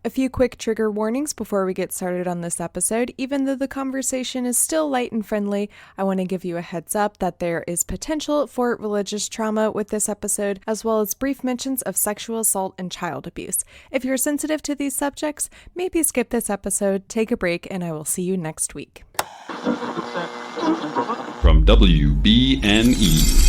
A few quick trigger warnings before we get started on this episode. Even though the conversation is still light and friendly, I want to give you a heads up that there is potential for religious trauma with this episode, as well as brief mentions of sexual assault and child abuse. If you're sensitive to these subjects, maybe skip this episode, take a break, and I will see you next week. From WBNE.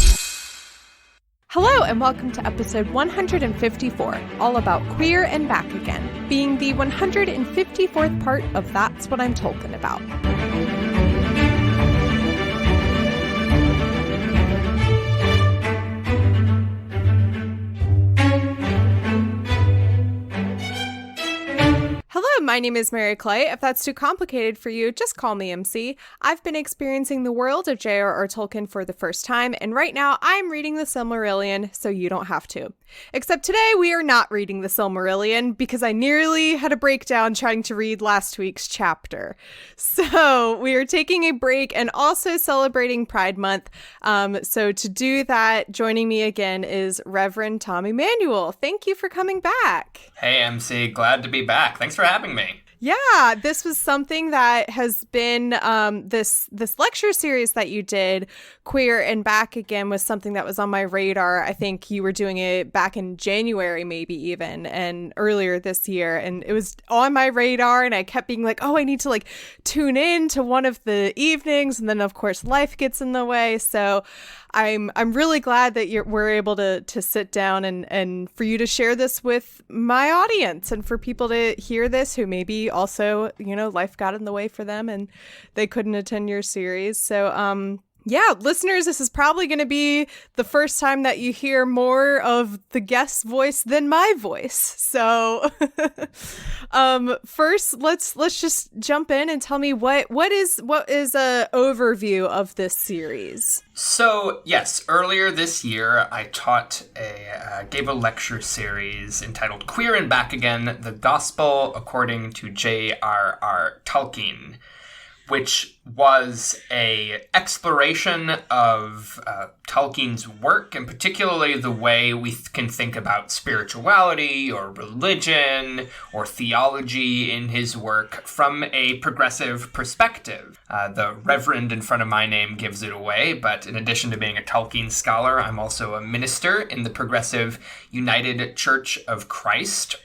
Hello and welcome to episode 154, all about Queer and Back Again, being the 154th part of That's What I'm Talking About. Hello, my name is Mary Clay. If that's too complicated for you, just call me MC. I've been experiencing the world of J.R.R. Tolkien for the first time, and right now I'm reading the Silmarillion, so you don't have to. Except today we are not reading the Silmarillion because I nearly had a breakdown trying to read last week's chapter. So we are taking a break and also celebrating Pride Month. So to do that, joining me again is Reverend Tom Emanuel. Thank you for coming back. Hey, MC. Glad to be back. Thanks for having me. Yeah, this was something that has been this lecture series that you did, Queer and Back Again, was something that was on my radar. I think you were doing it back in January, maybe even, and earlier this year. And it was on my radar, and I kept being like, oh, I need to like tune in to one of the evenings. And then, of course, life gets in the way. So I'm really glad that we're able to sit down and for you to share this with my audience and for people to hear this who maybe also, you know, life got in the way for them and they couldn't attend your series. So, yeah, listeners, this is probably going to be the first time that you hear more of the guest's voice than my voice. So, first, let's just jump in and tell me what is a overview of this series. So, yes, earlier this year, I gave a lecture series entitled Queer and Back Again, The Gospel According to J.R.R. Tolkien, which was a exploration of Tolkien's work, and particularly the way we can think about spirituality or religion or theology in his work from a progressive perspective. The Reverend in front of my name gives it away, but in addition to being a Tolkien scholar, I'm also a minister in the Progressive United Church of Christ.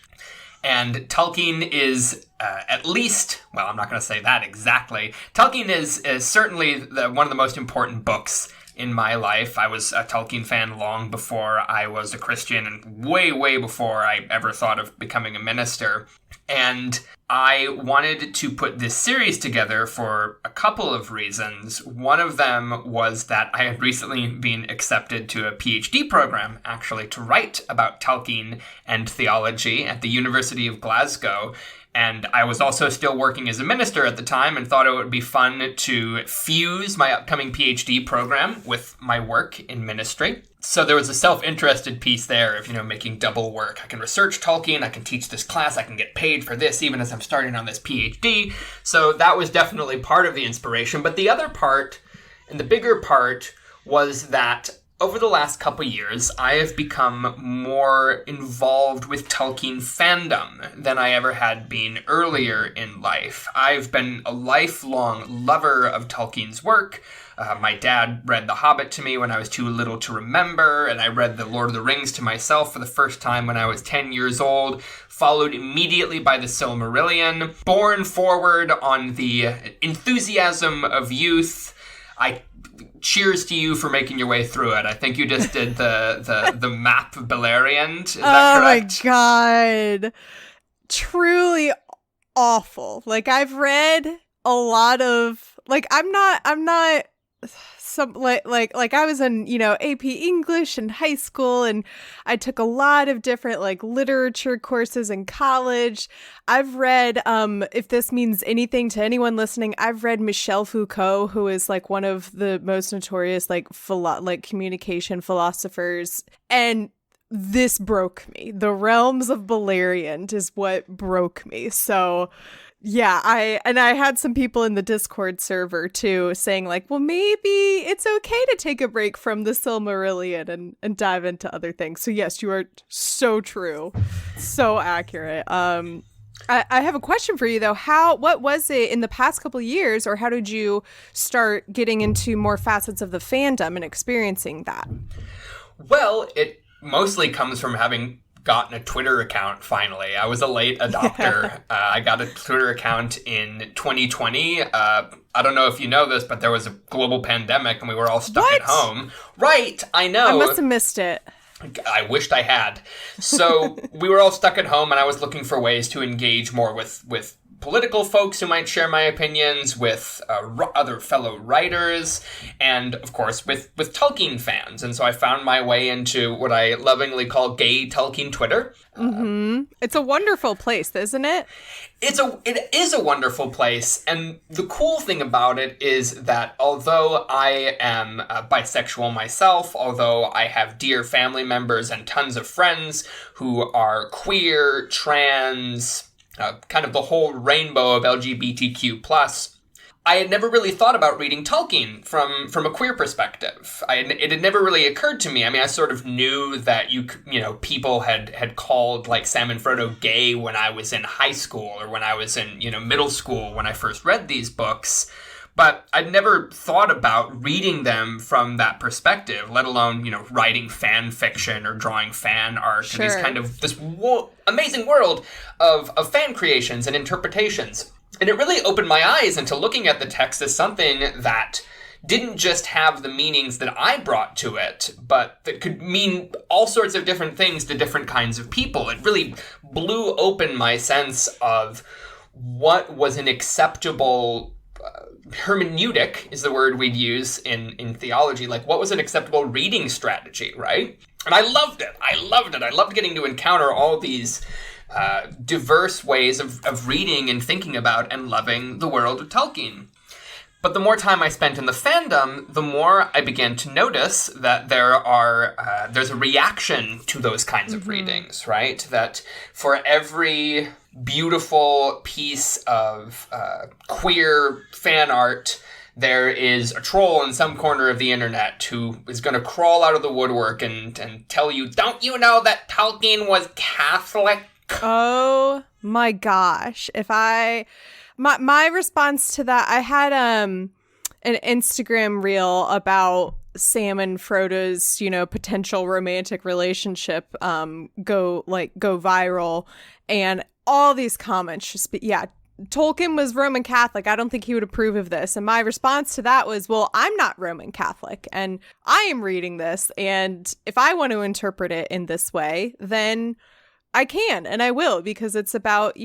And Tolkien is at least, well, I'm not going to say that exactly. Tolkien is certainly one of the most important books in my life. I was a Tolkien fan long before I was a Christian and way, way before I ever thought of becoming a minister. And I wanted to put this series together for a couple of reasons. One of them was that I had recently been accepted to a PhD program, actually, to write about Tolkien and theology at the University of Glasgow. And I was also still working as a minister at the time and thought it would be fun to fuse my upcoming PhD program with my work in ministry. So there was a self-interested piece there of, making double work. I can research Tolkien, I can teach this class, I can get paid for this even as I'm starting on this PhD. So that was definitely part of the inspiration. But the other part, and the bigger part, was that over the last couple years, I have become more involved with Tolkien fandom than I ever had been earlier in life. I've been a lifelong lover of Tolkien's work. My dad read The Hobbit to me when I was too little to remember, and I read The Lord of the Rings to myself for the first time when I was 10 years old, followed immediately by the Silmarillion. Born forward on the enthusiasm of youth, I cheers to you for making your way through it. I think you just did the map of Beleriand. Is that correct? Oh my god. Truly awful. Like, I've read a lot of, like, I'm not some like I was in, AP English in high school, and I took a lot of different like literature courses in college. I've read, if this means anything to anyone listening, I've read Michel Foucault, who is like one of the most notorious like communication philosophers, and this broke me. The Realms of Beleriand is what broke me. So yeah, I had some people in the Discord server too saying like, well, maybe it's okay to take a break from the Silmarillion and dive into other things. So yes, you are so true. So accurate. I have a question for you though. What was it in the past couple of years, or how did you start getting into more facets of the fandom and experiencing that? Well, it mostly comes from having gotten a Twitter account finally. I was a late adopter. I got a Twitter account in 2020. I don't know if you know this, but there was a global pandemic and we were all stuck at home. Right, I know. I must have missed it. I wished I had. So we were all stuck at home and I was looking for ways to engage more with political folks who might share my opinions, with other fellow writers, and of course with Tolkien fans. And so I found my way into what I lovingly call gay Tolkien Twitter. It's a wonderful place, isn't it? It is a wonderful place, and the cool thing about it is that although I am bisexual myself, although I have dear family members and tons of friends who are queer, trans, kind of the whole rainbow of LGBTQ+, I had never really thought about reading Tolkien from a queer perspective. It had never really occurred to me. I mean, I sort of knew that people had called like Sam and Frodo gay when I was in high school or when I was in middle school when I first read these books, but I'd never thought about reading them from that perspective, let alone writing fan fiction or drawing fan art. Sure. And these kind of this amazing world of fan creations and interpretations. And it really opened my eyes into looking at the text as something that didn't just have the meanings that I brought to it, but that could mean all sorts of different things to different kinds of people. It really blew open my sense of what was an acceptable hermeneutic, is the word we'd use in theology. Like, what was an acceptable reading strategy, right? And I loved it. I loved getting to encounter all these diverse ways of reading and thinking about and loving the world of Tolkien. But the more time I spent in the fandom, the more I began to notice that there's a reaction to those kinds of readings, right? That for every beautiful piece of queer fan art, there is a troll in some corner of the internet who is going to crawl out of the woodwork and tell you, don't you know that Tolkien was Catholic? Oh my gosh. My response to that, I had an Instagram reel about Sam and Frodo's, potential romantic relationship go viral, and all these comments just Tolkien was Roman Catholic. I don't think he would approve of this. And my response to that was, well, I'm not Roman Catholic and I am reading this, and if I want to interpret it in this way, then I can and I will, because it's about,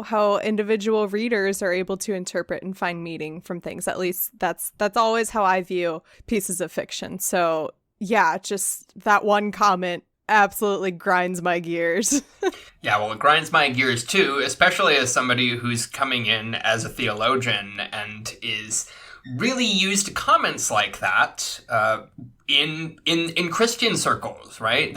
how individual readers are able to interpret and find meaning from things. At least that's always how I view pieces of fiction. So yeah, just that one comment absolutely grinds my gears. Yeah, well, it grinds my gears too, especially as somebody who's coming in as a theologian and is really used comments like that in Christian circles, right?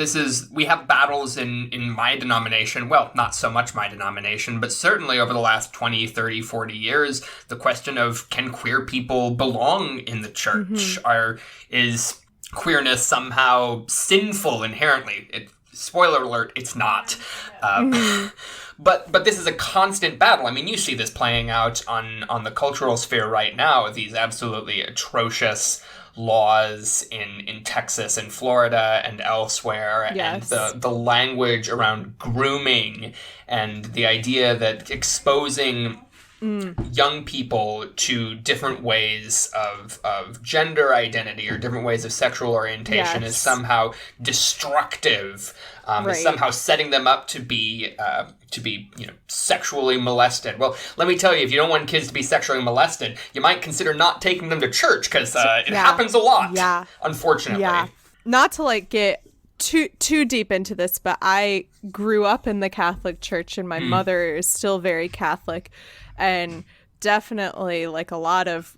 We have battles in my denomination, well, not so much my denomination, but certainly over the last 20, 30, 40 years, the question of, can queer people belong in the church? Is queerness somehow sinful inherently? Spoiler alert, it's not. But this is a constant battle. I mean, you see this playing out on the cultural sphere right now, these absolutely atrocious laws in Texas and Florida and elsewhere. Yes. And the language around grooming and the idea that exposing young people to different ways of gender identity or different ways of sexual orientation is somehow destructive, is somehow setting them up to be sexually molested. Well, let me tell you, if you don't want kids to be sexually molested, you might consider not taking them to church, because it happens a lot, unfortunately. Yeah. Not to get too deep into this, but I grew up in the Catholic Church, and my mother is still very Catholic, and definitely a lot of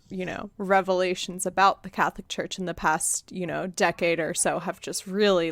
revelations about the Catholic Church in the past decade or so have just really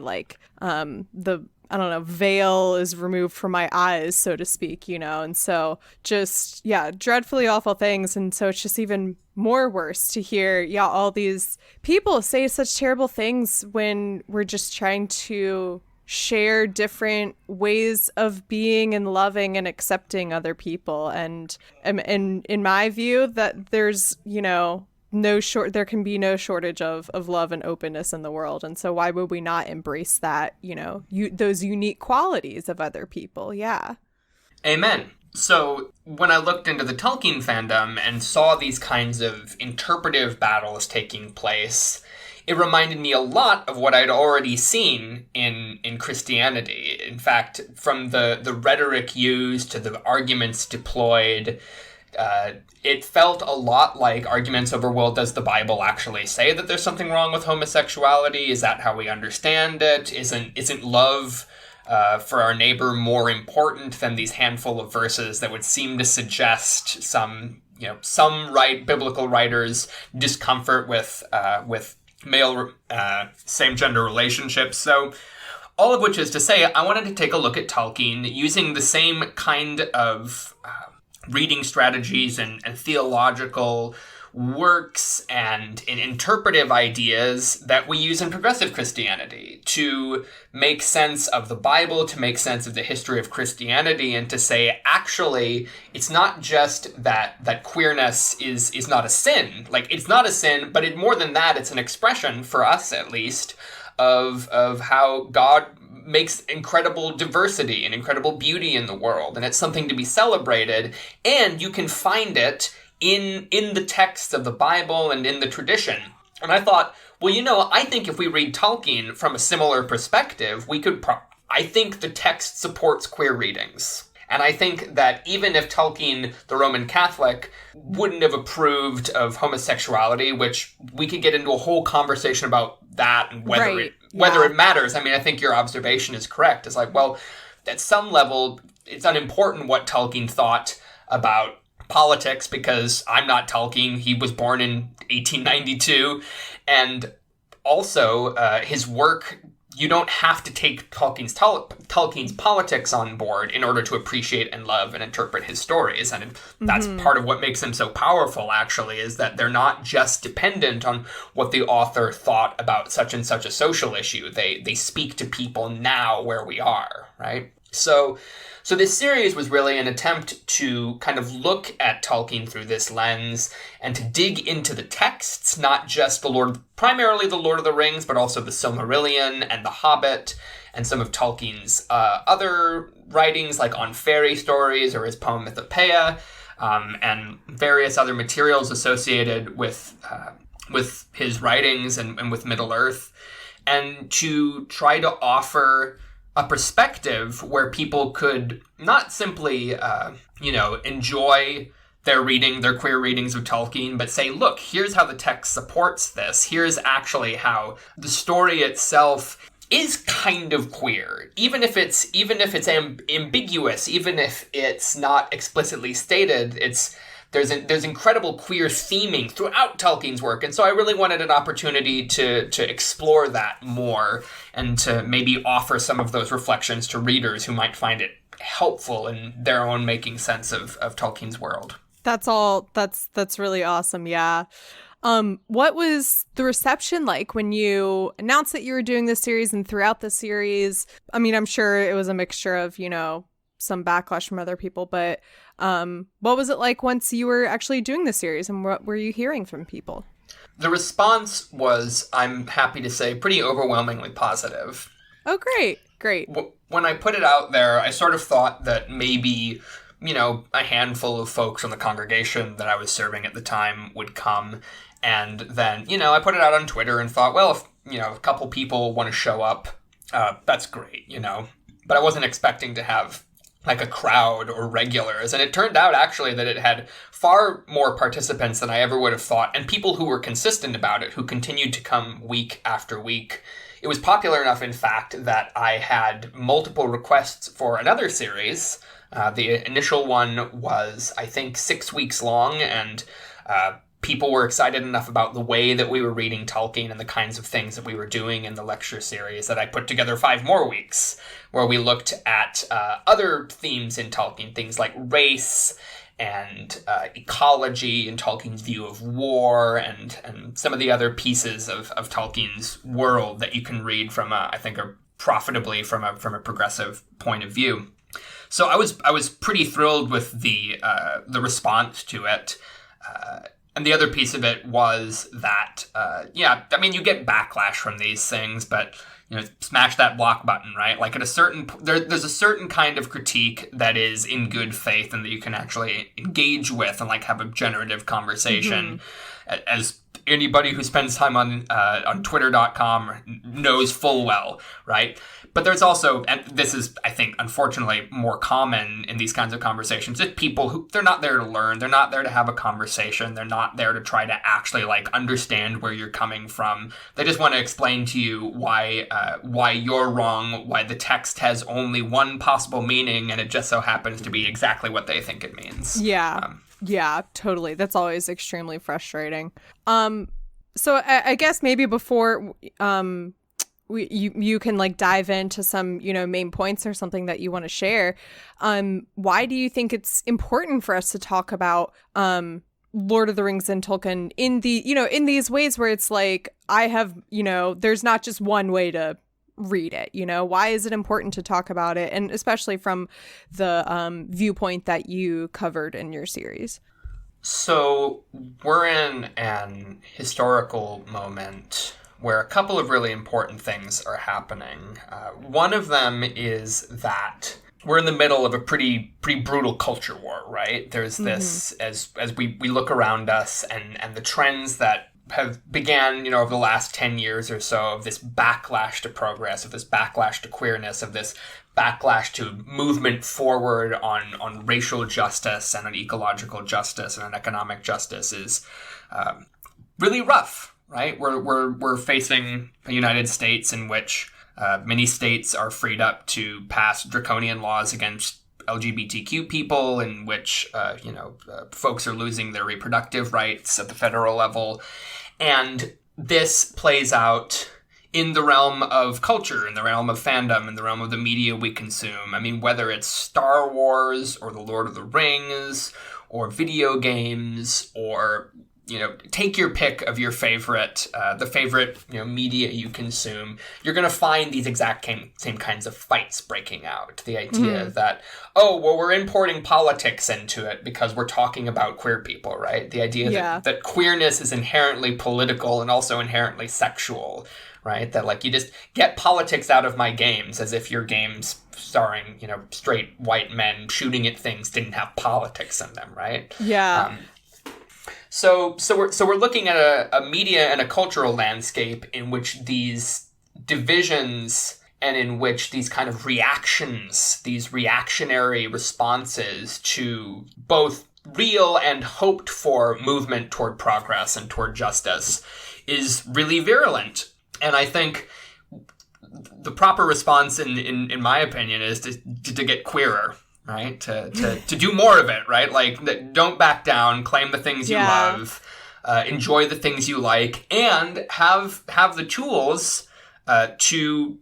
veil is removed from my eyes, so to speak, and so just dreadfully awful things. And so it's just even more worse to hear all these people say such terrible things when we're just trying to share different ways of being and loving and accepting other people. And in my view, that there's, there can be no shortage of love and openness in the world. And so why would we not embrace that, those unique qualities of other people? Yeah. Amen. So when I looked into the Tolkien fandom and saw these kinds of interpretive battles taking place, it reminded me a lot of what I'd already seen in Christianity. In fact, from the rhetoric used to the arguments deployed, it felt a lot like arguments over, well, does the Bible actually say that there's something wrong with homosexuality? Is that how we understand it? Isn't love for our neighbor more important than these handful of verses that would seem to suggest some biblical writers' discomfort with male same-gender relationships? So all of which is to say, I wanted to take a look at Tolkien using the same kind of reading strategies and theological works and interpretive ideas that we use in progressive Christianity to make sense of the Bible, to make sense of the history of Christianity, and to say, actually, it's not just that queerness is not a sin. Like, it's not a sin, but more than that, it's an expression, for us at least, of how God makes incredible diversity and incredible beauty in the world. And it's something to be celebrated, and you can find it in the texts of the Bible and in the tradition. And I thought, well, I think if we read Tolkien from a similar perspective, I think the text supports queer readings. And I think that even if Tolkien, the Roman Catholic, wouldn't have approved of homosexuality, which we could get into a whole conversation about that and whether it matters. I mean, I think your observation is correct. It's like, well, at some level, it's unimportant what Tolkien thought about politics, because I'm not Tolkien. He was born in 1892. And also, his work, you don't have to take Tolkien's politics on board in order to appreciate and love and interpret his stories. And that's part of what makes them so powerful, actually, is that they're not just dependent on what the author thought about such and such a social issue. They speak to people now where we are, right? So this series was really an attempt to kind of look at Tolkien through this lens and to dig into the texts, not just primarily the Lord of the Rings, but also the Silmarillion and the Hobbit and some of Tolkien's other writings, like on fairy stories or his poem Mythopoeia, and various other materials associated with his writings and with Middle-earth, and to try to offer a perspective where people could not simply, enjoy their queer readings of Tolkien, but say, look, here's how the text supports this. Here's actually how the story itself is kind of queer, even if it's ambiguous, even if it's not explicitly stated. There's incredible queer theming throughout Tolkien's work, and so I really wanted an opportunity to explore that more and to maybe offer some of those reflections to readers who might find it helpful in their own making sense of Tolkien's world. That's really awesome. Yeah. What was the reception like when you announced that you were doing this series and throughout the series? I mean, I'm sure it was a mixture of, some backlash from other people, but what was it like once you were actually doing the series, and what were you hearing from people? The response was, I'm happy to say, pretty overwhelmingly positive. Oh, great. When I put it out there, I sort of thought that maybe, a handful of folks from the congregation that I was serving at the time would come. And then, I put it out on Twitter and thought, well, if, a couple people want to show up, that's great, But I wasn't expecting to have like a crowd or regulars. And it turned out actually that it had far more participants than I ever would have thought, and people who were consistent about it, who continued to come week after week. It was popular enough, in fact, that I had multiple requests for another series. The initial one was, I think, 6 weeks long, and people were excited enough about the way that we were reading Tolkien and the kinds of things that we were doing in the lecture series that I put together 5 more weeks, where we looked at other themes in Tolkien, things like race and ecology and Tolkien's view of war and some of the other pieces of Tolkien's world that you can read from, I think, a profitably from a progressive point of view. So I was pretty thrilled with the response to it. And the other piece of it was that, you get backlash from these things, but, smash that block button, right? Like at a certain, there's a certain kind of critique that is in good faith and that you can actually engage with and like have a generative conversation. As anybody who spends time on Twitter.com knows full well, right? But there's also, and this is, I think, unfortunately more common in these kinds of conversations, it's people who, they're not there to learn, they're not there to have a conversation, they're not there to try to actually, like, understand where you're coming from. They just want to explain to you why you're wrong, why the text has only one possible meaning, and it just so happens to be exactly what they think it means. Yeah, totally. That's always extremely frustrating. So I guess maybe before you can like dive into some, main points or something that you want to share. Why do you think it's important for us to talk about Lord of the Rings and Tolkien in in these ways where it's like I have, there's not just one way to read it, why is it important to talk about it, and especially from the viewpoint that you covered in your series? So we're in an historical moment where a couple of really important things are happening. One of them is that we're in the middle of a pretty brutal culture war, right? There's this, as we look around us and the trends that have began, over the last 10 years or so, of this backlash to progress, of this backlash to queerness, of this backlash to movement forward on racial justice and on ecological justice and on economic justice is really rough. Right, we're facing a United States in which many states are freed up to pass draconian laws against LGBTQ people, in which folks are losing their reproductive rights at the federal level, and this plays out in the realm of culture, in the realm of fandom, in the realm of the media we consume. I mean, whether it's Star Wars or The Lord of the Rings or video games or take your pick of your favorite, the favorite, media you consume. You're going to find these exact same kinds of fights breaking out. The idea that, we're importing politics into it because we're talking about queer people, right? The idea that queerness is inherently political and also inherently sexual, right? That like you just get politics out of my games, as if your games starring, straight white men shooting at things didn't have politics in them, right? Yeah. So we're looking at a media and a cultural landscape in which these divisions and in which these kind of reactions, these reactionary responses to both real and hoped for movement toward progress and toward justice is really virulent. And I think the proper response, in my opinion, is to get queerer. Right? To do more of it, right? Like, don't back down, claim the things you love, enjoy the things you like, and have the tools to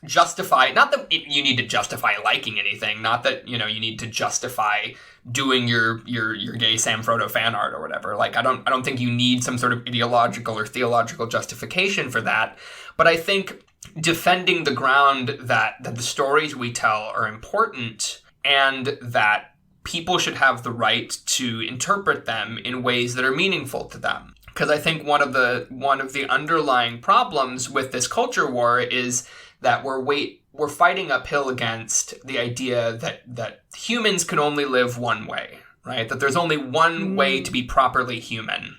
justify, not that you need to justify liking anything, not that, you need to justify doing your gay Sam Frodo fan art or whatever. Like, I don't think you need some sort of ideological or theological justification for that. But I think defending the ground that the stories we tell are important and that people should have the right to interpret them in ways that are meaningful to them. Because I think one of the underlying problems with this culture war is that we're fighting uphill against the idea that humans can only live one way, right? That there's only one way to be properly human.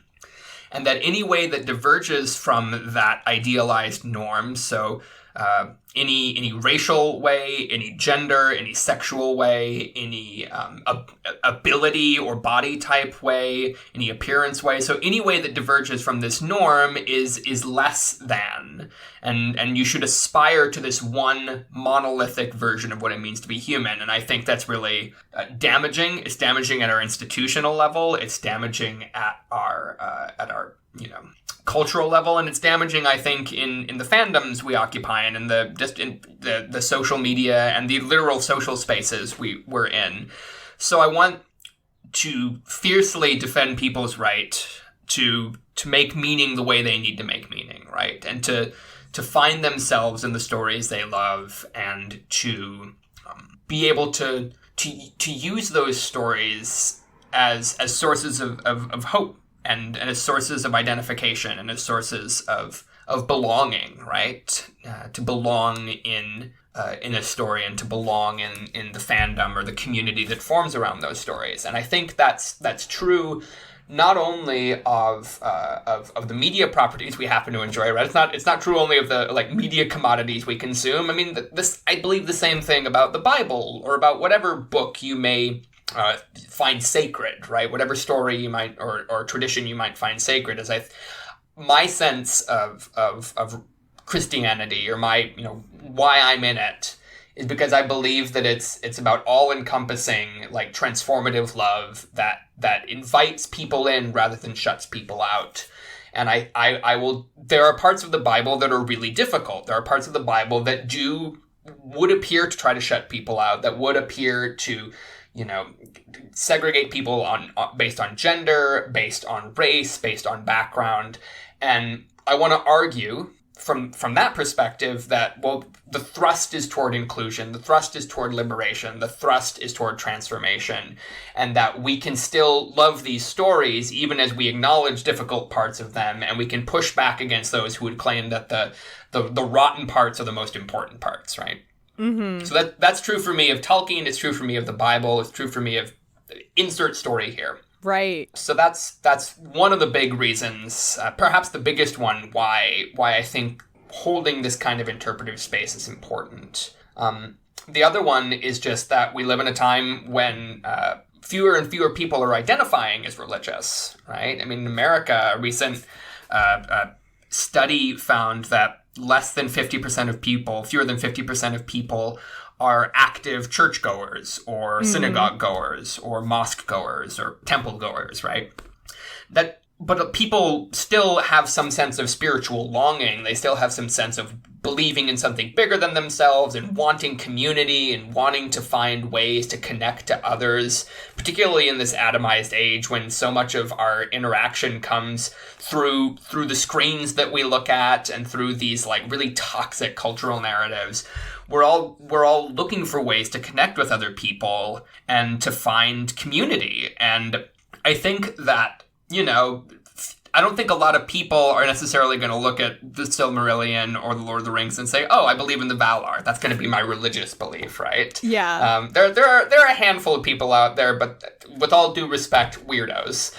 And that any way that diverges from that idealized norm, so any racial way, any gender, any sexual way, any ability or body type way, any appearance way. So any way that diverges from this norm is less than. And you should aspire to this one monolithic version of what it means to be human. And I think that's really damaging. It's damaging at our institutional level. It's damaging at our cultural level, and it's damaging, I think, in the fandoms we occupy and in the social media and the literal social spaces we're in. So I want to fiercely defend people's right to make meaning the way they need to make meaning, right? And to find themselves in the stories they love and to be able to use those stories as sources of hope and as sources of identification and as sources of belonging, right? To belong in a story and to belong in the fandom or the community that forms around those stories. And I think that's true not only of the media properties we happen to enjoy, right? It's not true only of the like media commodities we consume. I mean, I believe the same thing about the Bible or about whatever book you may find sacred, right? Whatever story you might or tradition you might find sacred. My sense of Christianity or my why I'm in it is because I believe that it's about all-encompassing, like, transformative love that invites people in rather than shuts people out. And I will. There are parts of the Bible that are really difficult. There are parts of the Bible that would appear to try to shut people out. That would appear to, segregate people based on gender, based on race, based on background. And I want to argue from that perspective that, well, the thrust is toward inclusion, the thrust is toward liberation, the thrust is toward transformation, and that we can still love these stories even as we acknowledge difficult parts of them, and we can push back against those who would claim that the rotten parts are the most important parts, right? Mm-hmm. So that's true for me of Tolkien, it's true for me of the Bible, it's true for me of insert story here. Right. So that's one of the big reasons, perhaps the biggest one, why I think holding this kind of interpretive space is important. The other one is just that we live in a time when fewer and fewer people are identifying as religious, right? I mean, in America, a recent study found that fewer than 50% of people are active churchgoers or synagogue goers or mosque goers or temple goers, right? But people still have some sense of spiritual longing. They still have some sense of believing in something bigger than themselves and wanting community and wanting to find ways to connect to others, particularly in this atomized age when so much of our interaction comes through the screens that we look at and through these like really toxic cultural narratives. We're all looking for ways to connect with other people and to find community. And I think that, I don't think a lot of people are necessarily going to look at the Silmarillion or the Lord of the Rings and say, "Oh, I believe in the Valar. That's going to be my religious belief," right? Yeah. There are a handful of people out there, but with all due respect, weirdos.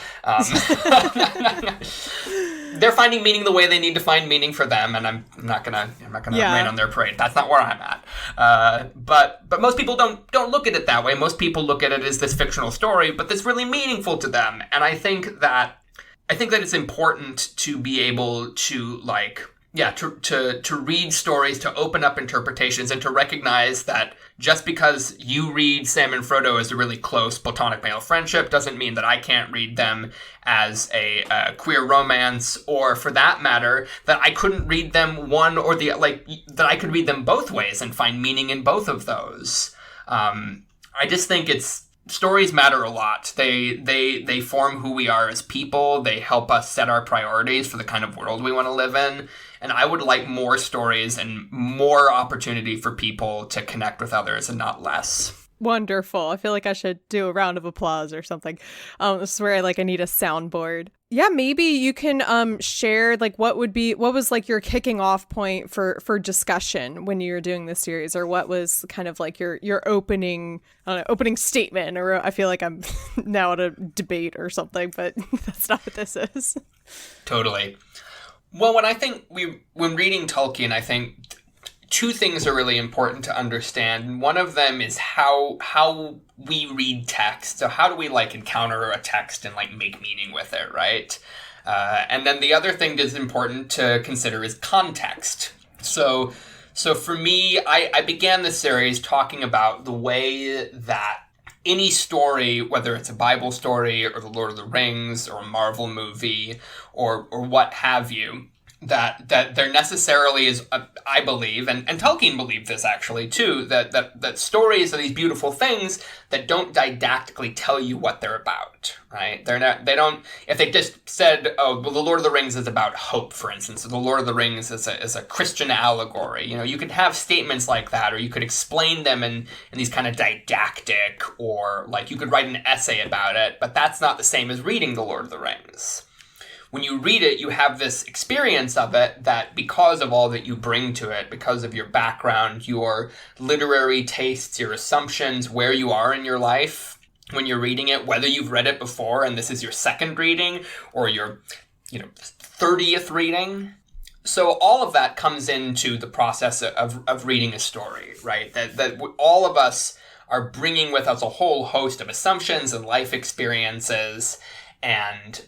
They're finding meaning the way they need to find meaning for them, and I'm not gonna rain on their parade. That's not where I'm at. But most people don't look at it that way. Most people look at it as this fictional story, but that's really meaningful to them. And I think that it's important to be able to to read stories, to open up interpretations, and to recognize that just because you read Sam and Frodo as a really close platonic male friendship doesn't mean that I can't read them as a queer romance, or for that matter, that I couldn't read them one or the, that I could read them both ways and find meaning in both of those. I just think stories matter a lot. They form who we are as people. They help us set our priorities for the kind of world we want to live in. And I would like more stories and more opportunity for people to connect with others and not less. Wonderful. I feel like I should do a round of applause or something. This is where I need a soundboard. Yeah, maybe you can share what was your kicking off point for discussion when you were doing this series, or what was kind of your opening statement, or I feel like I'm now at a debate or something, but that's not what this is. Totally. Well, when reading Tolkien, I think two things are really important to understand. One of them is how we read text. So how do we encounter a text and make meaning with it, right? And then the other thing that's important to consider is context. So for me, I began this series talking about the way that any story, whether it's a Bible story or the Lord of the Rings or a Marvel movie or what have you, that there necessarily is, I believe, and Tolkien believed this actually too, that stories are these beautiful things that don't didactically tell you what they're about, right? They don't, if they just said, oh, well, the Lord of the Rings is about hope, for instance, or the Lord of the Rings is a Christian allegory, you could have statements like that, or you could explain them in these kind of didactic, or like you could write an essay about it, but that's not the same as reading the Lord of the Rings. When you read it, you have this experience of it that because of all that you bring to it, because of your background, your literary tastes, your assumptions, where you are in your life when you're reading it, whether you've read it before and this is your second reading or your 30th reading. So all of that comes into the process of reading a story, right? That all of us are bringing with us a whole host of assumptions and life experiences and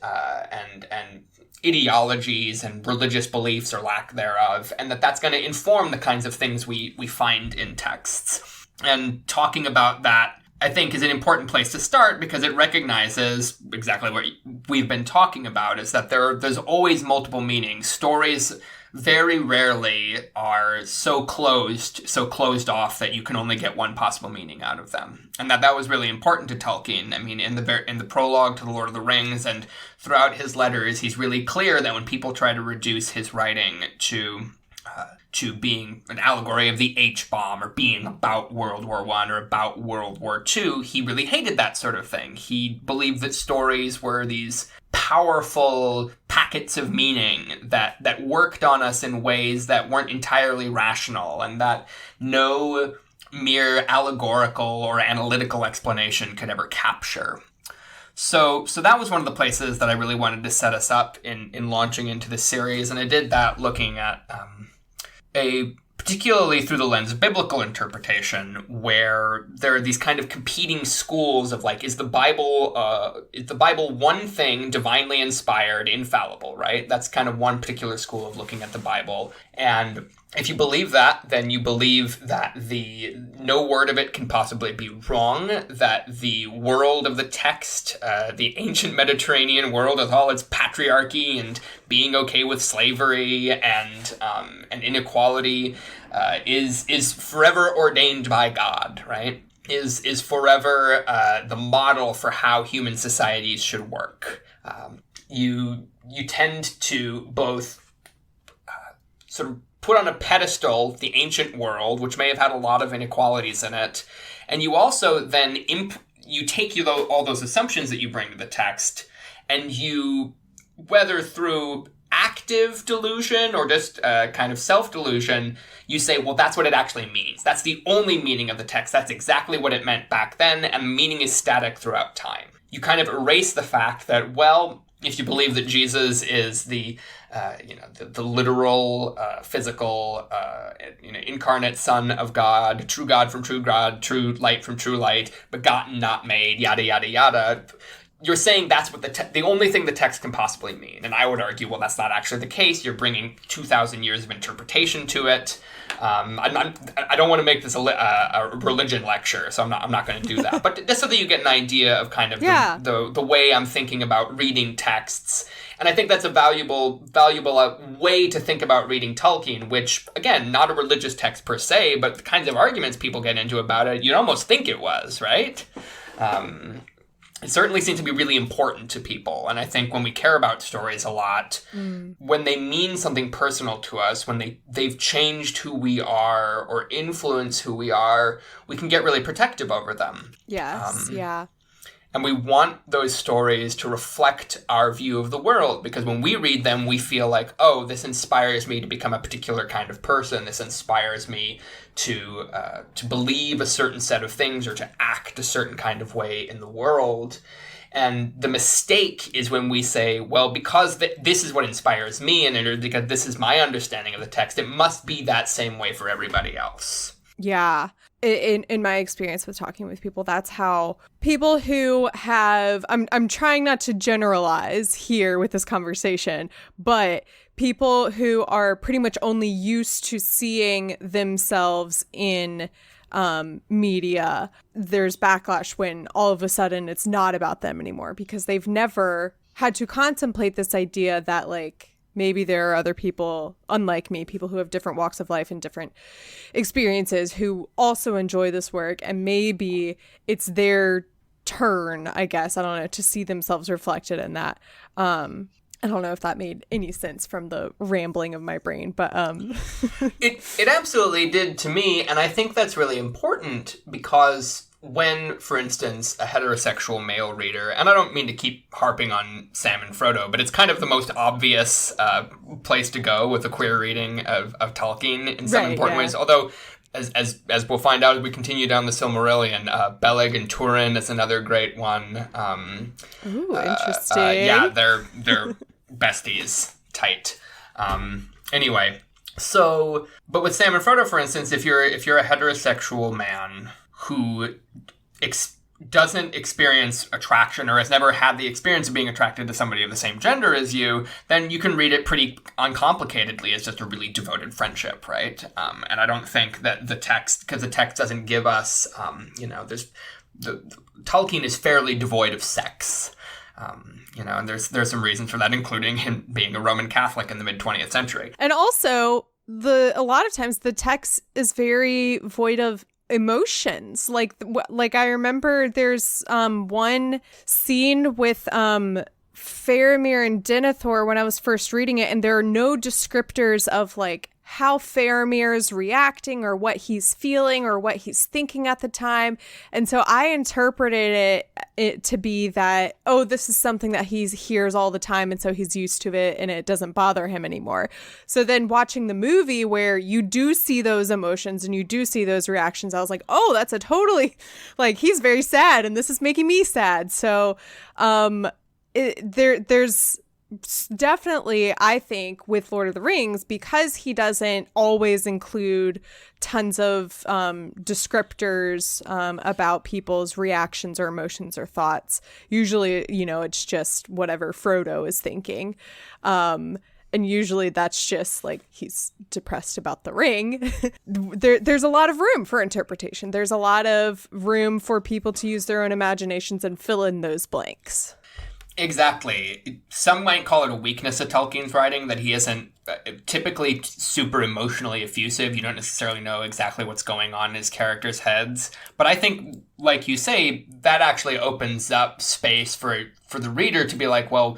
ideologies and religious beliefs or lack thereof, and that's going to inform the kinds of things we find in texts. And talking about that, I think, is an important place to start because it recognizes exactly what we've been talking about, is that there's always multiple meanings. Stories very rarely are so closed off that you can only get one possible meaning out of them. And that was really important to Tolkien. I mean, in the prologue to The Lord of the Rings and throughout his letters, he's really clear that when people try to reduce his writing to being an allegory of the H-bomb or being about World War I or about World War II, he really hated that sort of thing. He believed that stories were these powerful packets of meaning that worked on us in ways that weren't entirely rational, and that no mere allegorical or analytical explanation could ever capture. So that was one of the places that I really wanted to set us up in launching into this series, and I did that looking at particularly through the lens of biblical interpretation, where there are these kind of competing schools of like, is the Bible one thing, divinely inspired, infallible, right? That's kind of one particular school of looking at the Bible. And if you believe that, then you believe that no word of it can possibly be wrong, that the world of the text, the ancient Mediterranean world with all its patriarchy and being okay with slavery and inequality is forever ordained by God, right? Is forever the model for how human societies should work. You tend to both sort of put on a pedestal the ancient world, which may have had a lot of inequalities in it, and you also then you take all those assumptions that you bring to the text, and you, whether through active delusion or just kind of self-delusion, you say, well, that's what it actually means. That's the only meaning of the text. That's exactly what it meant back then, and the meaning is static throughout time. You kind of erase the fact that, well, if you believe that Jesus is the literal, physical, incarnate Son of God, true God from true God, true light from true light, begotten, not made, yada, yada, yada, you're saying that's what the only thing the text can possibly mean. And I would argue, well, that's not actually the case. You're bringing 2,000 years of interpretation to it. I don't want to make this a religion lecture, so I'm not going to do that. But just so that you get an idea of kind of the way I'm thinking about reading texts. And I think that's a valuable way to think about reading Tolkien, which, again, not a religious text per se, but the kinds of arguments people get into about it, you'd almost think it was, right? It certainly seems to be really important to people. And I think when we care about stories a lot, when they mean something personal to us, when they've changed who we are or influence who we are, we can get really protective over them. Yes, yeah. And we want those stories to reflect our view of the world, because when we read them, we feel like, oh, this inspires me to become a particular kind of person. This inspires me to believe a certain set of things or to act a certain kind of way in the world. And the mistake is when we say, well, because this is what inspires me, and because this is my understanding of the text, it must be that same way for everybody else. Yeah. In my experience with talking with people, that's how people who have, I'm trying not to generalize here with this conversation, but people who are pretty much only used to seeing themselves in media, there's backlash when all of a sudden it's not about them anymore, because they've never had to contemplate this idea that, like, maybe there are other people, unlike me, people who have different walks of life and different experiences who also enjoy this work. And maybe it's their turn, I guess, I don't know, to see themselves reflected in that. I don't know if that made any sense from the rambling of my brain, but It absolutely did to me, and I think that's really important because when, for instance, a heterosexual male reader, and I don't mean to keep harping on Sam and Frodo, but it's kind of the most obvious place to go with a queer reading of Tolkien in some important ways, although as we'll find out as we continue down the Silmarillion, Beleg and Turin is another great one. Ooh, interesting. Yeah, they're besties, tight. Anyway, so but with Sam and Frodo, for instance, if you're a heterosexual man who doesn't experience attraction or has never had the experience of being attracted to somebody of the same gender as you, then you can read it pretty uncomplicatedly as just a really devoted friendship, right? And I don't think that the text, because the text doesn't give us, Tolkien is fairly devoid of sex. And there's some reasons for that, including him being a Roman Catholic in the mid-20th century. And also, a lot of times the text is very void of emotions. Like I remember there's one scene with Faramir and Denethor when I was first reading it, and there are no descriptors of like how Faramir is reacting or what he's feeling or what he's thinking at the time. And so I interpreted it to be that, oh, this is something that he hears all the time, and so he's used to it and it doesn't bother him anymore. So then watching the movie where you do see those emotions and you do see those reactions, I was like, oh, that's a totally, like, he's very sad and this is making me sad. So there's definitely, I think, with Lord of the Rings, because he doesn't always include tons of descriptors about people's reactions or emotions or thoughts. Usually, it's just whatever Frodo is thinking. And usually that's just like he's depressed about the ring. There's a lot of room for interpretation. There's a lot of room for people to use their own imaginations and fill in those blanks. Exactly. Some might call it a weakness of Tolkien's writing, that he isn't typically super emotionally effusive. You don't necessarily know exactly what's going on in his characters' heads. But I think, like you say, that actually opens up space for the reader to be like, well,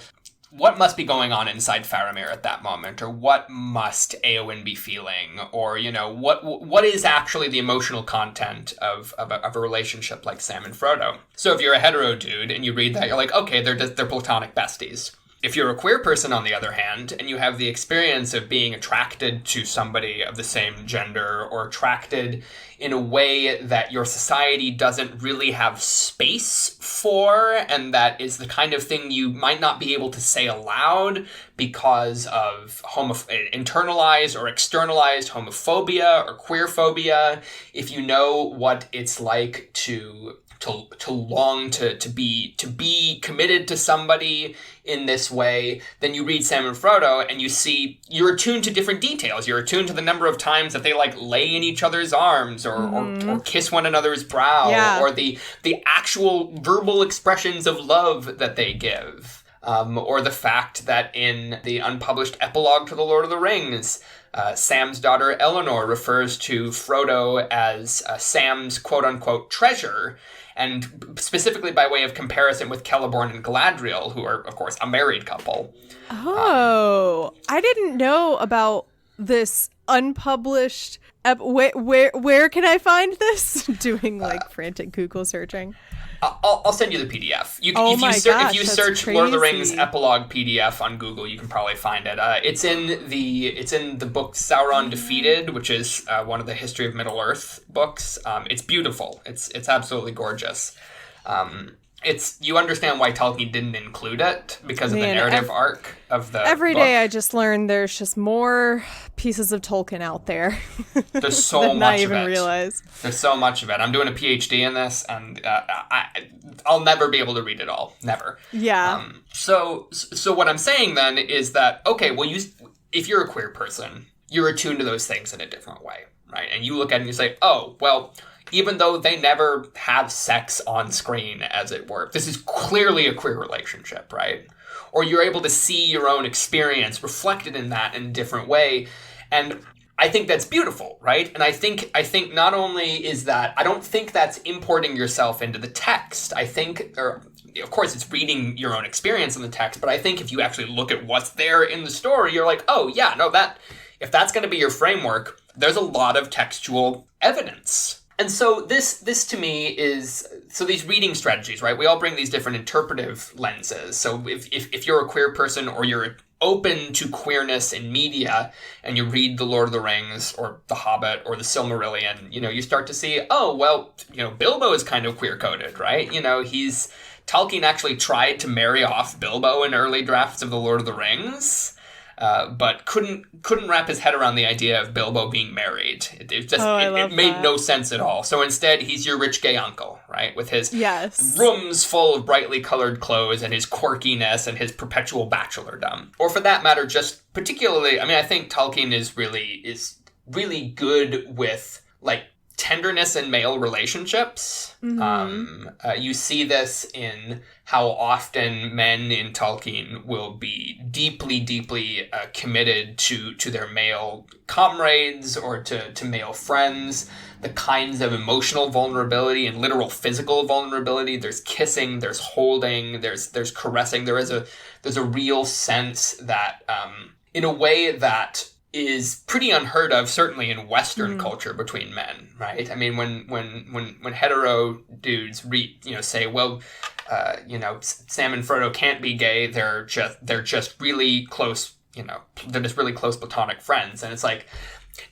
what must be going on inside Faramir at that moment? Or what must Éowyn be feeling? Or, what is actually the emotional content of a relationship like Sam and Frodo? So if you're a hetero dude and you read that, you're like, okay, they're platonic besties. If you're a queer person, on the other hand, and you have the experience of being attracted to somebody of the same gender or attracted in a way that your society doesn't really have space for, and that is the kind of thing you might not be able to say aloud because of internalized or externalized homophobia or queerphobia, if you know what it's like to long to be committed to somebody in this way, then you read Sam and Frodo and you're attuned to different details. You're attuned to the number of times that they like lay in each other's arms or kiss one another's brow, or the actual verbal expressions of love that they give. Or the fact that in the unpublished epilogue to The Lord of the Rings, Sam's daughter Eleanor refers to Frodo as Sam's quote-unquote treasure, and specifically by way of comparison with Celeborn and Galadriel, who are, of course, a married couple. Oh, I didn't know about this unpublished... Where can I find this? Doing, frantic Google searching. I'll send you the PDF. If you search Lord of the Rings epilogue PDF on Google, you can probably find it. It's in the book Sauron Defeated, which is one of the History of Middle Earth books. It's beautiful. It's absolutely gorgeous. You understand why Tolkien didn't include it because of the narrative arc of the Every book. day I just learn there's just more pieces of Tolkien out there. There's so much of it. I even realize. There's so much of it. I'm doing a PhD in this, and I'll never be able to read it all. Never. Yeah. So what I'm saying then is that, okay, well, if you're a queer person, you're attuned to those things in a different way, right? And you look at it and you say, oh, well, even though they never have sex on screen, as it were. This is clearly a queer relationship, right? Or you're able to see your own experience reflected in that in a different way. And I think that's beautiful, right? And I think not only is that, I don't think that's importing yourself into the text. I think, or of course it's reading your own experience in the text, but I think if you actually look at what's there in the story, you're like, oh yeah, no, if that's going to be your framework, there's a lot of textual evidence. And so this to me is, so these reading strategies, right? We all bring these different interpretive lenses. So if you're a queer person or you're open to queerness in media and you read The Lord of the Rings or The Hobbit or The Silmarillion, you start to see, oh, well, Bilbo is kind of queer-coded, right? Tolkien actually tried to marry off Bilbo in early drafts of The Lord of the Rings. But couldn't wrap his head around the idea of Bilbo being married. It made no sense at all. So instead, he's your rich gay uncle, right? With his rooms full of brightly colored clothes and his quirkiness and his perpetual bachelordom. Or for that matter, just particularly, I think Tolkien is really good with like tenderness in male relationships. Mm-hmm. You see this in how often men in Tolkien will be deeply, deeply committed to their male comrades or to male friends. The kinds of emotional vulnerability and literal physical vulnerability. There's kissing, there's holding, there's caressing. There's a real sense that in a way that is pretty unheard of, certainly in Western culture between men, right? I mean, when hetero dudes say, well, Sam and Frodo can't be gay, they're just really close, they're just really close platonic friends, and it's like,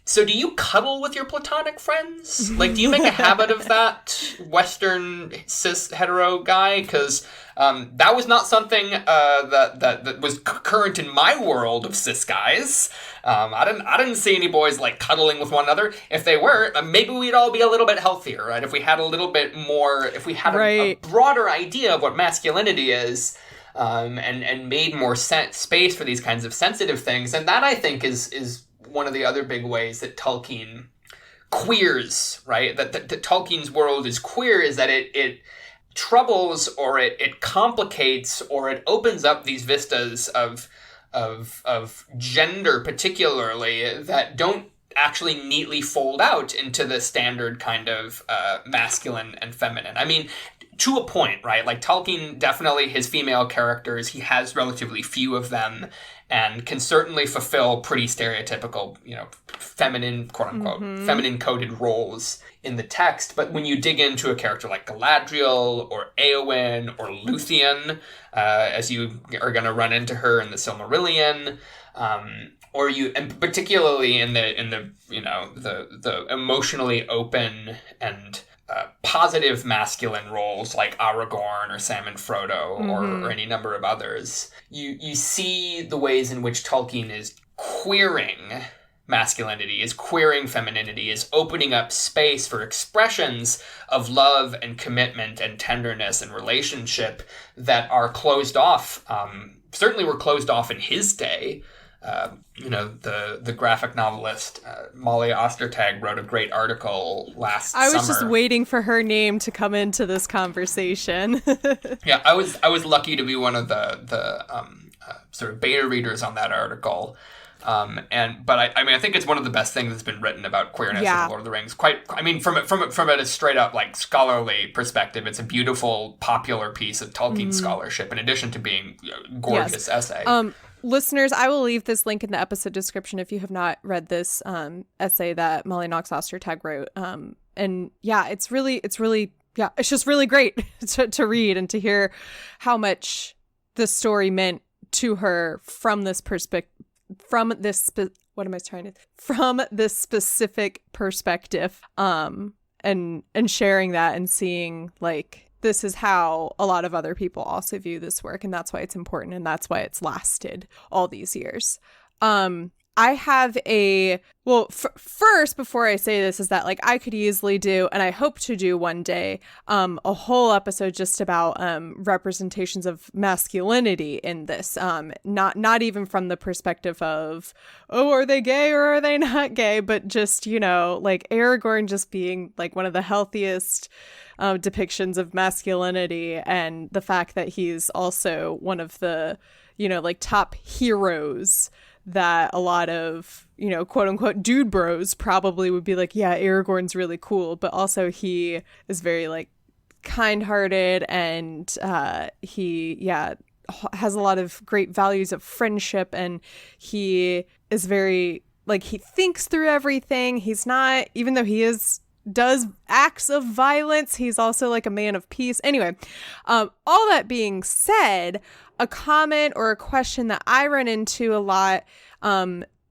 so do you cuddle with your platonic friends? Like, do you make a habit of that, Western cis hetero guy? Because that was not something that was current in my world of cis guys. I didn't see any boys like cuddling with one another. If they were, maybe we'd all be a little bit healthier, right? If we had a little bit more, if we had a broader idea of what masculinity is. And made more space for these kinds of sensitive things, and that I think is one of the other big ways that Tolkien queers, right? That Tolkien's world is queer is that it troubles or it complicates or it opens up these vistas of gender, particularly, that don't actually neatly fold out into the standard kind of masculine and feminine. I mean, to a point, right? Like Tolkien, definitely his female characters, he has relatively few of them and can certainly fulfill pretty stereotypical, feminine, quote unquote, feminine coded roles in the text. But when you dig into a character like Galadriel or Éowyn or Luthien, as you are going to run into her in the Silmarillion, and particularly in the emotionally open and positive masculine roles like Aragorn or Sam and Frodo or any number of others, you see the ways in which Tolkien is queering masculinity, is queering femininity, is opening up space for expressions of love and commitment and tenderness and relationship that are closed off. Certainly were closed off in his day. The graphic novelist Molly Ostertag wrote a great article last summer. I was just waiting for her name to come into this conversation. Yeah, I was lucky to be one of the sort of beta readers on that article. But I think it's one of the best things that's been written about queerness in Lord of the Rings. From a straight up like scholarly perspective, it's a beautiful popular piece of Tolkien scholarship. In addition to being a gorgeous essay. Listeners, I will leave this link in the episode description if you have not read this essay that Molly Knox Ostertag wrote. And yeah, it's just really great to read and to hear how much the story meant to her from this perspective. From this specific perspective, and sharing that and seeing like this is how a lot of other people also view this work, and that's why it's important and that's why it's lasted all these years. I have first, before I say this, is that like I could easily do, and I hope to do one day, a whole episode just about representations of masculinity in this. Not even from the perspective of, oh, are they gay or are they not gay, but just, like Aragorn just being like one of the healthiest depictions of masculinity, and the fact that he's also one of the, like top heroes that a lot of, quote unquote dude bros probably would be like, yeah, Aragorn's really cool, but also he is very like kind-hearted, and he has a lot of great values of friendship, and he is very like, he thinks through everything. He's not, even though he does acts of violence, he's also like a man of peace. Anyway, all that being said, a comment or a question that I run into a lot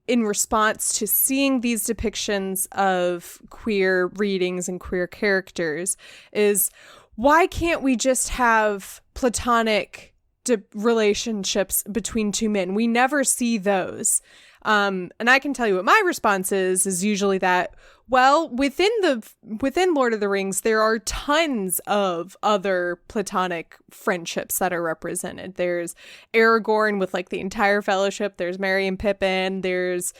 in response to seeing these depictions of queer readings and queer characters is, why can't we just have platonic relationships between two men? We never see those. And I can tell you what my response is usually that, well, within Lord of the Rings, there are tons of other platonic friendships that are represented. There's Aragorn with like the entire fellowship. There's Merry and Pippin. There's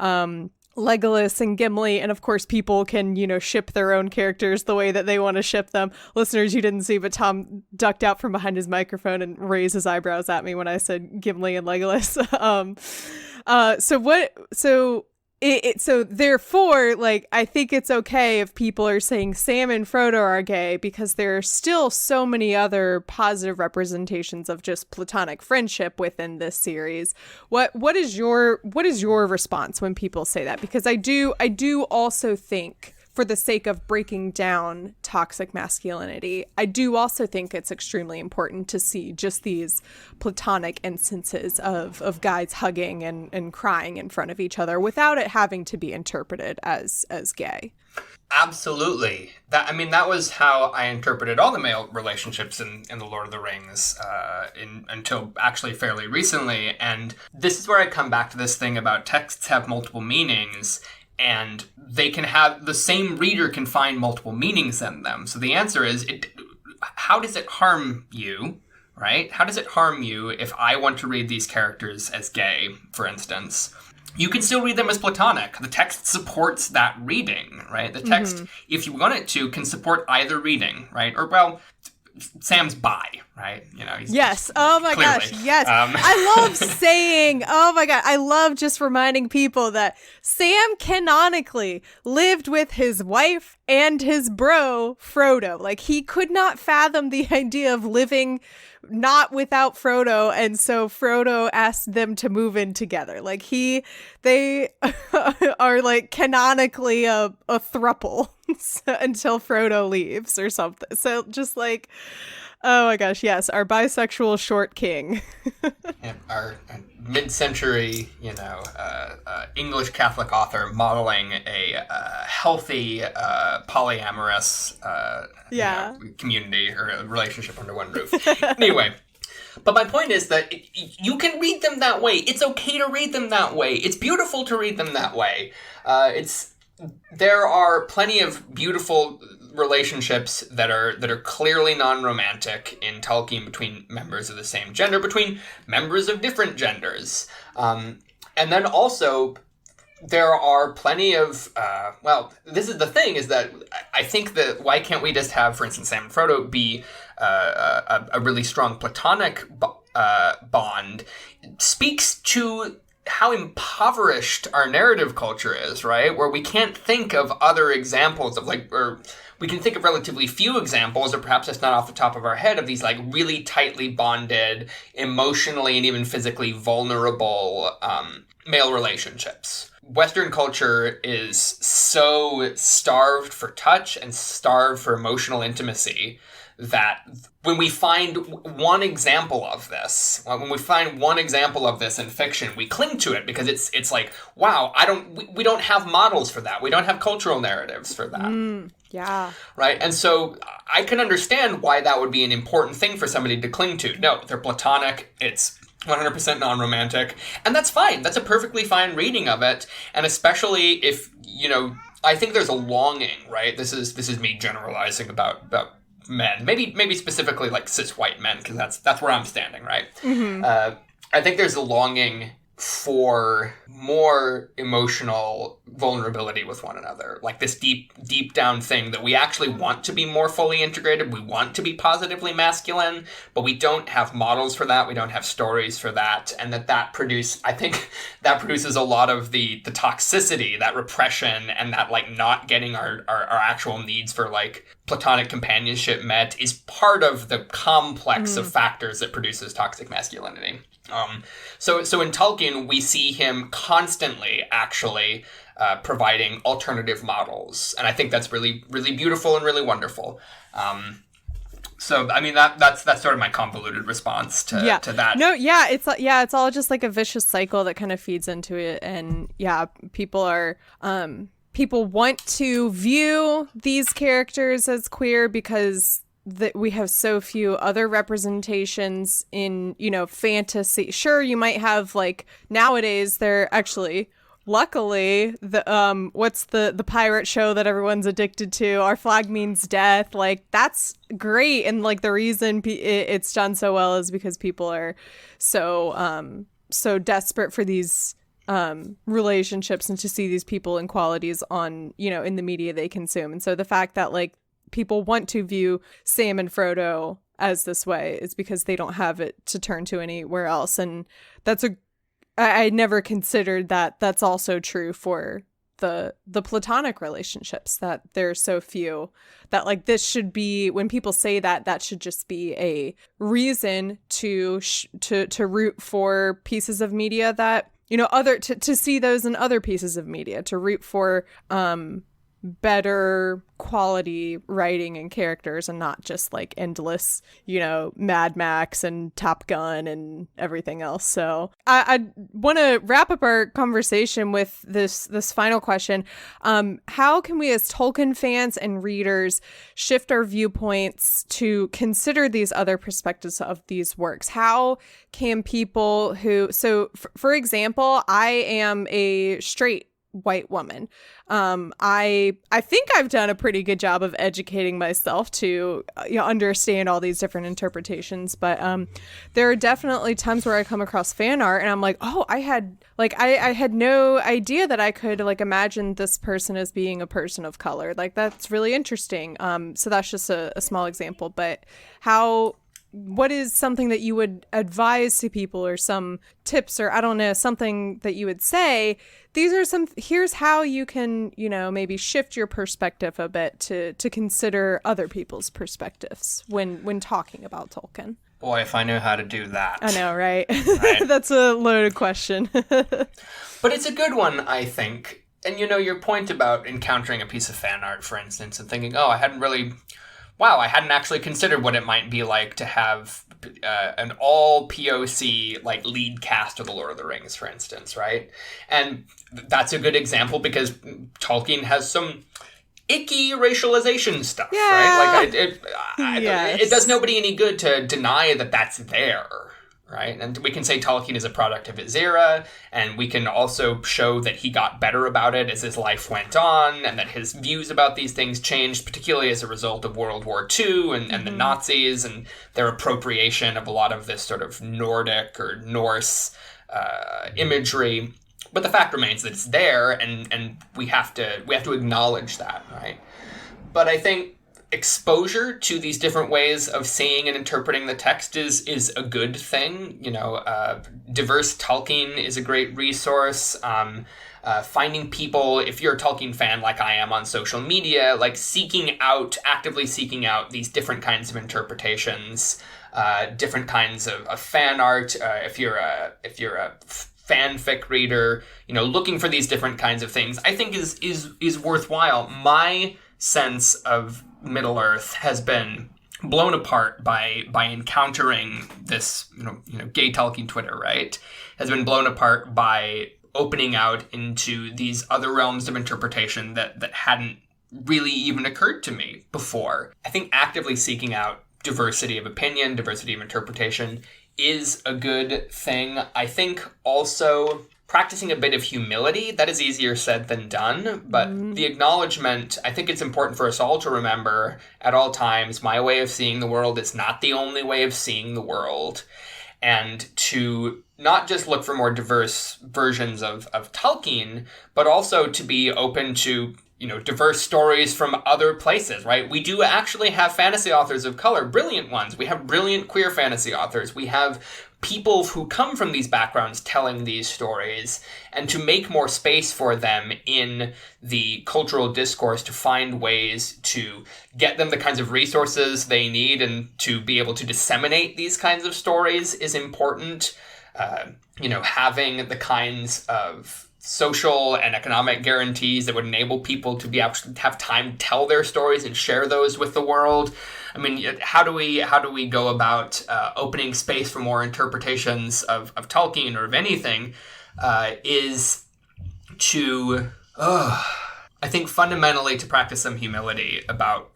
Legolas and Gimli. And of course, people can, ship their own characters the way that they want to ship them. Listeners, you didn't see, but Tom ducked out from behind his microphone and raised his eyebrows at me when I said Gimli and Legolas. So therefore, like, I think it's okay if people are saying Sam and Frodo are gay, because there are still so many other positive representations of just platonic friendship within this series. What is your response when people say that? Because I do also think, for the sake of breaking down toxic masculinity, I do also think it's extremely important to see just these platonic instances of guys hugging and crying in front of each other without it having to be interpreted as gay. Absolutely. That was how I interpreted all the male relationships in The Lord of the Rings until actually fairly recently. And this is where I come back to this thing about texts have multiple meanings, and they can have, the same reader can find multiple meanings in them. So the answer is, how does it harm you, right? How does it harm you if I want to read these characters as gay, for instance? You can still read them as platonic. The text supports that reading, right? The text, if you want it to, can support either reading, right? Or, well, Sam's bi, right? Yes. Oh my gosh. Yes. I love saying, oh my God. I love just reminding people that Sam canonically lived with his wife and his bro, Frodo. Like, he could not fathom the idea of living not without Frodo, and so Frodo asked them to move in together. Like, they are like canonically a throuple until Frodo leaves or something. So just like, oh my gosh, yes, our bisexual short king. Yeah, our mid-century, English Catholic author modeling a healthy polyamorous community or a relationship under one roof. Anyway, but my point is that you can read them that way. It's okay to read them that way. It's beautiful to read them that way. There are plenty of beautiful relationships that are clearly non-romantic in Tolkien between members of the same gender, between members of different genders. And then also, there are plenty of, this is the thing, is that I think that why can't we just have, for instance, Sam and Frodo be a really strong platonic bond, speaks to how impoverished our narrative culture is, right? Where we can't think of other examples of or we can think of relatively few examples, or perhaps just not off the top of our head, of these like really tightly bonded, emotionally and even physically vulnerable male relationships. Western culture is so starved for touch and starved for emotional intimacy that when we find one example of this, in fiction, we cling to it because it's like, wow, we don't have models for that. We don't have cultural narratives for that. Yeah. Right? And so I can understand why that would be an important thing for somebody to cling to. No, they're platonic. It's 100% non-romantic. And that's fine. That's a perfectly fine reading of it. And especially if, I think there's a longing, right? This is me generalizing about men. Maybe specifically like cis white men, because that's where I'm standing, right? Mm-hmm. I think there's a longing for more emotional vulnerability with one another, like this deep down thing that we actually want to be more fully integrated. We want to be positively masculine, but we don't have models for that. We don't have stories for that. And I think that produces a lot of the toxicity, that repression, and that like not getting our actual needs for like platonic companionship met is part of the complex of factors that produces toxic masculinity. So in Tolkien, we see him constantly actually providing alternative models, and I think that's really, really beautiful and really wonderful. So I mean that's sort of my convoluted response to that. No, yeah, it's all just like a vicious cycle that kind of feeds into it, and people want to view these characters as queer because that we have so few other representations in, fantasy. Sure, you might have like nowadays they're actually luckily the what's the pirate show that everyone's addicted to, Our Flag Means Death, like that's great, and like the reason it's done so well is because people are so desperate for these relationships and to see these people and qualities on in the media they consume. And so the fact that like people want to view Sam and Frodo as this way is because they don't have it to turn to anywhere else. And I never considered that that's also true for the platonic relationships, that there's so few, that like this should be, when people say that should just be a reason to root for pieces of media that, to see those in other pieces of media, to root for better quality writing and characters, and not just like endless, Mad Max and Top Gun and everything else. So I want to wrap up our conversation with this final question. How can we as Tolkien fans and readers shift our viewpoints to consider these other perspectives of these works? How can people for example, I am a straight white woman. I think I've done a pretty good job of educating myself to understand all these different interpretations, but there are definitely times where I come across fan art and I'm like, oh, I had no idea that I could like imagine this person as being a person of color. Like that's really interesting. So that's just a small example, but what is something that you would advise to people, or some tips, or I don't know, something that you would say, here's how you can, maybe shift your perspective a bit to consider other people's perspectives when talking about Tolkien? Boy, if I knew how to do that. I know, right? Right? That's a loaded question. But it's a good one, I think. And your point about encountering a piece of fan art, for instance, and thinking, oh, I hadn't actually considered what it might be like to have an all POC like lead cast of The Lord of the Rings, for instance, right? And that's a good example because Tolkien has some icky racialization stuff, right? Like it does nobody any good to deny that that's there. Right? And we can say Tolkien is a product of his era, and we can also show that he got better about it as his life went on, and that his views about these things changed, particularly as a result of World War II and the Nazis and their appropriation of a lot of this sort of Nordic or Norse imagery. But the fact remains that it's there, and we have to acknowledge that, right? But I think exposure to these different ways of seeing and interpreting the text is a good thing. Diverse Tolkien is a great resource. Finding people, if you're a Tolkien fan like I am on social media, like actively seeking out these different kinds of interpretations, different kinds of fan art. If you're a fanfic reader, looking for these different kinds of things, I think is worthwhile. My sense of Middle-earth has been blown apart by encountering this, gay Tolkien Twitter, right? Has been blown apart by opening out into these other realms of interpretation that hadn't really even occurred to me before. I think actively seeking out diversity of opinion, diversity of interpretation is a good thing. I think also practicing a bit of humility, that is easier said than done, but the acknowledgement, I think it's important for us all to remember at all times, my way of seeing the world is not the only way of seeing the world. And to not just look for more diverse versions of Tolkien, but also to be open to, diverse stories from other places, right? We do actually have fantasy authors of color, brilliant ones. We have brilliant queer fantasy authors. We have people who come from these backgrounds telling these stories, and to make more space for them in the cultural discourse, to find ways to get them the kinds of resources they need and to be able to disseminate these kinds of stories is important. Having the kinds of social and economic guarantees that would enable people to be able to have time to tell their stories and share those with the world. I mean, how do we go about opening space for more interpretations of Tolkien or of anything? Is to I think fundamentally to practice some humility about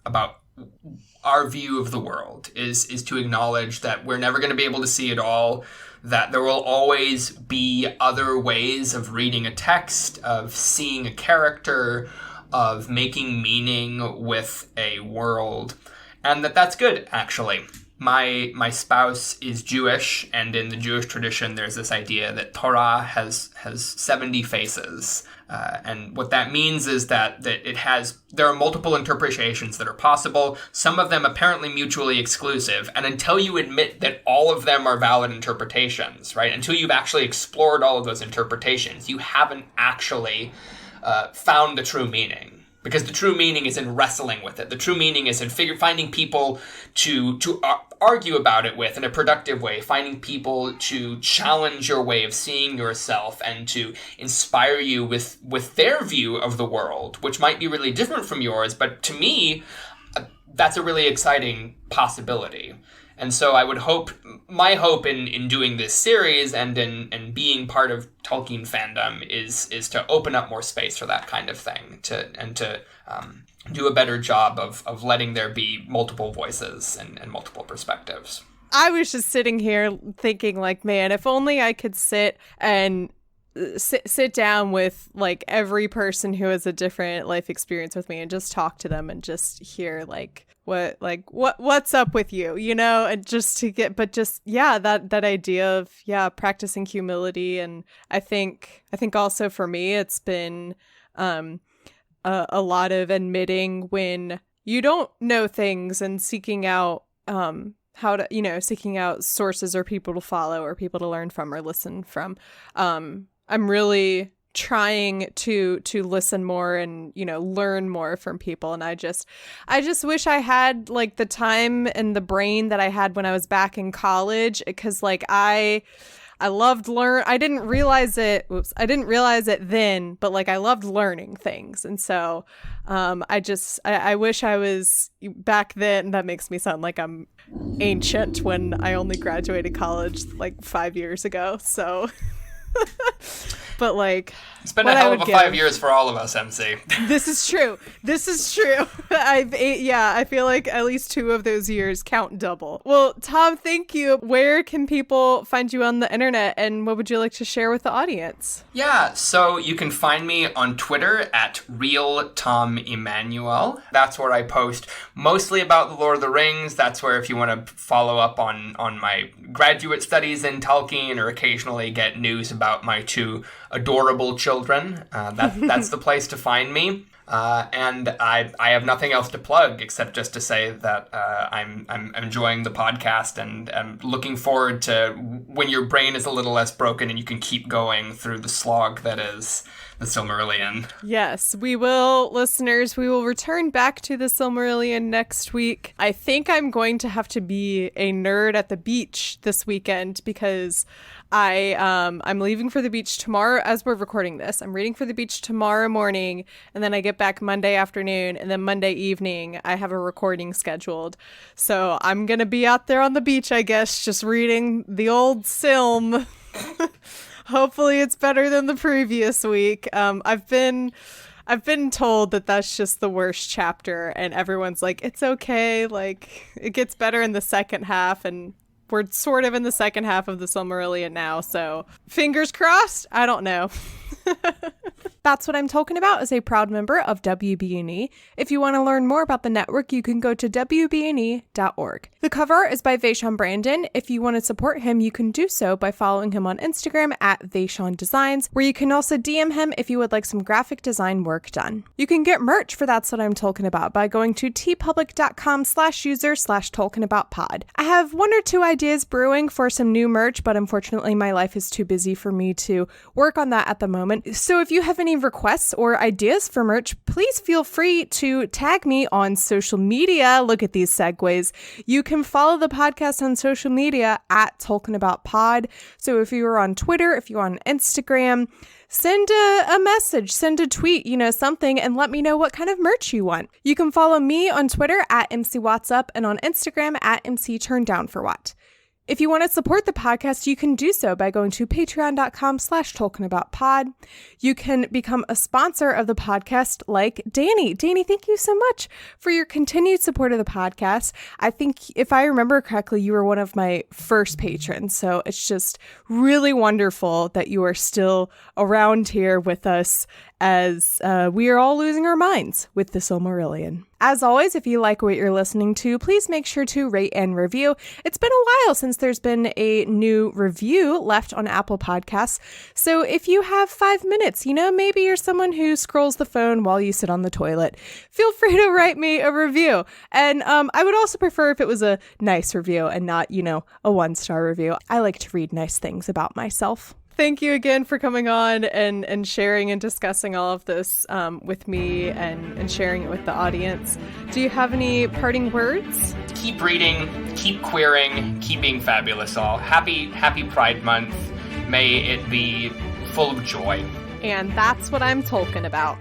our view of the world is to acknowledge that we're never going to be able to see it all, that there will always be other ways of reading a text, of seeing a character, of making meaning with a world, and that's good, actually. My spouse is Jewish, and in the Jewish tradition, there's this idea that Torah has 70 faces. And what that means is that there are multiple interpretations that are possible, some of them apparently mutually exclusive. And until you admit that all of them are valid interpretations, right? Until you've actually explored all of those interpretations, you haven't actually found the true meaning. Because the true meaning is in wrestling with it. The true meaning is in finding people to argue about it with in a productive way, finding people to challenge your way of seeing yourself and to inspire you with their view of the world, which might be really different from yours. But to me, that's a really exciting possibility. And so I would my hope in doing this series and in being part of Tolkien fandom is to open up more space for that kind of thing, to do a better job of letting there be multiple voices and multiple perspectives. I was just sitting here thinking, like, man, if only I could sit down with like every person who has a different life experience with me and just talk to them and just hear what's up with you, and just to get, but just, that idea of, practicing humility. And I think also for me, it's been, a lot of admitting when you don't know things and seeking out, seeking out sources or people to follow or people to learn from or listen from. I'm really trying to listen more and, learn more from people. And I just wish I had like the time and the brain that I had when I was back in college, because like I loved I didn't realize it then, but like I loved learning things. And so I wish I was back then. That makes me sound like I'm ancient when I only graduated college like 5 years ago. So but like, it's been a hell of a 5 years for all of us, MC. This is true. I feel like at least 2 of those years count double. Well, Tom, thank you. Where can people find you on the internet, and what would you like to share with the audience? Yeah, so you can find me on Twitter at RealTomEmanuel. That's where I post mostly about the Lord of the Rings. That's where if you want to follow up on my graduate studies in Tolkien or occasionally get news about my 2 adorable children, that's the place to find me. And I have nothing else to plug except just to say that I'm enjoying the podcast, and I'm looking forward to when your brain is a little less broken and you can keep going through the slog that is the Silmarillion. Yes, we will, listeners. We will return back to the Silmarillion next week. I think I'm going to have to be a nerd at the beach this weekend because I'm leaving for the beach tomorrow as we're recording this. I'm reading for the beach tomorrow morning, and then I get back Monday afternoon, and then Monday evening I have a recording scheduled. So I'm going to be out there on the beach, I guess, just reading the old Silm. Hopefully it's better than the previous week. I've been I've been told that that's just the worst chapter, and everyone's like, it's okay, like, it gets better in the second half, and we're sort of in the second half of the Silmarillion now, so fingers crossed. I don't know. That's What I'm Talking About is a proud member of WBNE. If you want to learn more about the network, you can go to WBNE.org. The cover art is by Vaishon Brandon. If you want to support him, you can do so by following him on Instagram at Vaishon Designs, where you can also DM him if you would like some graphic design work done. You can get merch for That's What I'm Talking About by going to tpublic.com/user/talkingaboutpod. I have 1 or 2 ideas brewing for some new merch, but unfortunately my life is too busy for me to work on that at the moment. So if you have any requests or ideas for merch, please feel free to tag me on social media. Look at these segues. You can follow the podcast on social media at TolkienAboutPod. So if you're on Twitter, if you're on Instagram, send a message, send a tweet, something, and let me know what kind of merch you want. You can follow me on Twitter at MCWattsUp and on Instagram at MCTurnDownForWhat. If you want to support the podcast, you can do so by going to patreon.com/TolkienAboutPod. You can become a sponsor of the podcast like Danny. Danny, thank you so much for your continued support of the podcast. I think if I remember correctly, you were one of my first patrons. So it's just really wonderful that you are still around here with us as we are all losing our minds with the Silmarillion. As always, if you like what you're listening to, please make sure to rate and review. It's been a while since there's been a new review left on Apple Podcasts. So if you have 5 minutes, maybe you're someone who scrolls the phone while you sit on the toilet, feel free to write me a review. And I would also prefer if it was a nice review and not, a 1-star review. I like to read nice things about myself. Thank you again for coming on and sharing and discussing all of this with me and sharing it with the audience. Do you have any parting words? Keep reading, keep queering, keep being fabulous all. Happy Pride Month. May it be full of joy. And that's what I'm talking about.